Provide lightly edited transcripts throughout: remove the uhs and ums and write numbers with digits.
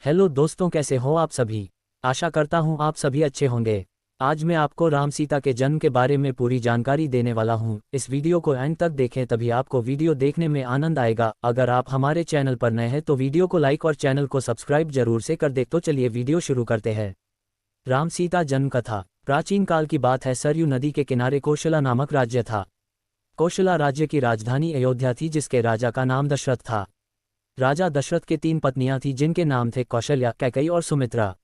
Hello दोस्तों, कैसे हो आप सभी। आशा करता हूँ आप सभी अच्छे होंगे। आज मैं आपको राम सीता के जन्म के बारे में पूरी जानकारी देने वाला हूँ। इस वीडियो को एंड तक देखें, तभी आपको वीडियो देखने में आनंद आएगा। अगर आप हमारे चैनल पर नए हैं तो वीडियो को लाइक और चैनल को सब्सक्राइब जरूर से कर दे। तो चलिए वीडियो शुरू करते हैं। राम सीता जन्म कथा। प्राचीन काल की बात है। सरयू नदी के किनारे कोशला नामक राज्य था। कोशला राज्य की राजधानी अयोध्या थी, जिसके राजा का नाम दशरथ था। राजा दशरथ के 3 पत्नियां थीं, जिनके नाम थे कौशल्या, कैकेयी और सुमित्रा।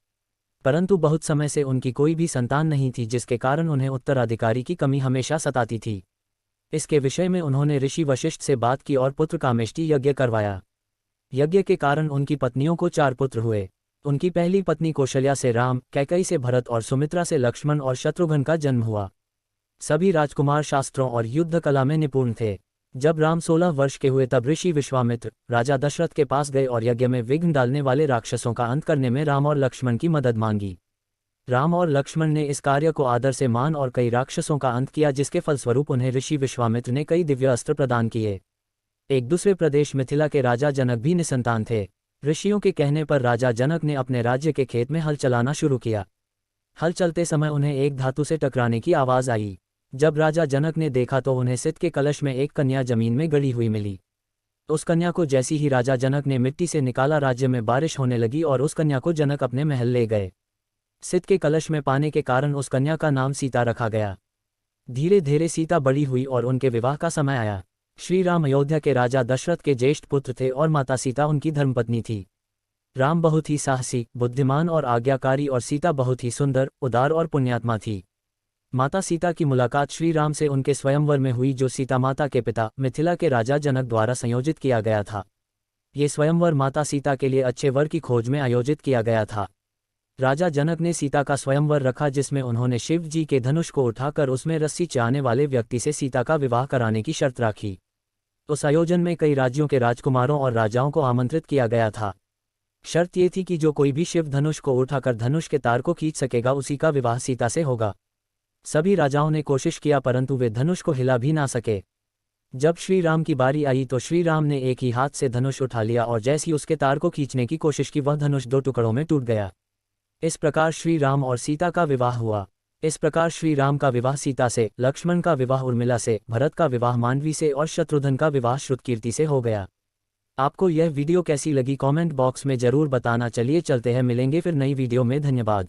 परंतु बहुत समय से उनकी कोई भी संतान नहीं थी, जिसके कारण उन्हें उत्तराधिकारी की कमी हमेशा सताती थी। इसके विषय में उन्होंने ऋषि वशिष्ठ से बात की और पुत्र कामेष्टि यज्ञ करवाया। यज्ञ के कारण उनकी पत्नियों को 4 पुत्र हुए। उनकी पहली पत्नी कौशल्या से राम, कैकेयी से भरत और सुमित्रा से लक्ष्मण और शत्रुघ्न का जन्म हुआ। सभी राजकुमार शास्त्रों और युद्ध कला में निपुण थे। जब राम 16 वर्ष के हुए तब ऋषि विश्वामित्र राजा दशरथ के पास गए और यज्ञ में विघ्न डालने वाले राक्षसों का अंत करने में राम और लक्ष्मण की मदद मांगी। राम और लक्ष्मण ने इस कार्य को आदर से मान और कई राक्षसों का अंत किया, जिसके फलस्वरूप उन्हें ऋषि विश्वामित्र ने कई दिव्य अस्त्र प्रदान किए। एक दूसरे प्रदेश मिथिला के राजा जनक भी निसंतान थे। ऋषियों के कहने पर राजा जनक ने अपने राज्य के खेत में हल चलाना शुरू किया। हल चलते समय उन्हें एक धातु से टकराने की आवाज़ आई। जब राजा जनक ने देखा तो उन्हें सित के कलश में एक कन्या जमीन में गड़ी हुई मिली। उस कन्या को जैसी ही राजा जनक ने मिट्टी से निकाला, राज्य में बारिश होने लगी और उस कन्या को जनक अपने महल ले गए। सित के कलश में पाने के कारण उस कन्या का नाम सीता रखा गया। धीरे धीरे सीता बड़ी हुई और उनके विवाह का समय आया। श्री राम अयोध्या के राजा दशरथ के ज्येष्ठ पुत्र थे और माता सीता उनकी धर्मपत्नी थी। राम बहुत ही साहसी, बुद्धिमान और आज्ञाकारी और सीता बहुत ही सुंदर, उदार और पुण्यात्मा थी। माता सीता की मुलाकात श्री राम से उनके स्वयंवर में हुई, जो सीता माता के पिता मिथिला के राजा जनक द्वारा संयोजित किया गया था। ये स्वयंवर माता सीता के लिए अच्छे वर की खोज में आयोजित किया गया था। राजा जनक ने सीता का स्वयंवर रखा, जिसमें उन्होंने शिव जी के धनुष को उठाकर उसमें रस्सी चाहने वाले व्यक्ति से सीता का विवाह कराने की शर्त रखी। उस आयोजन में कई राज्यों के राजकुमारों और राजाओं को आमंत्रित किया गया था। शर्त ये थी कि जो कोई भी शिव धनुष को उठाकर धनुष के तार को खींच सकेगा, उसी का विवाह सीता से होगा। सभी राजाओं ने कोशिश किया, परंतु वे धनुष को हिला भी ना सके। जब श्री राम की बारी आई तो श्री राम ने एक ही हाथ से धनुष उठा लिया और जैसे ही उसके तार को खींचने की कोशिश की, वह धनुष 2 टुकड़ों में टूट गया। इस प्रकार श्री राम और सीता का विवाह हुआ। इस प्रकार श्री राम का विवाह सीता से, लक्ष्मण का विवाह उर्मिला से, भरत का विवाह मांडवी से और शत्रुघ्न का विवाह श्रुतकीर्ति से हो गया। आपको यह वीडियो कैसी लगी कमेंट बॉक्स में जरूर बताना। चलिए चलते हैं, मिलेंगे फिर नई वीडियो में। धन्यवाद।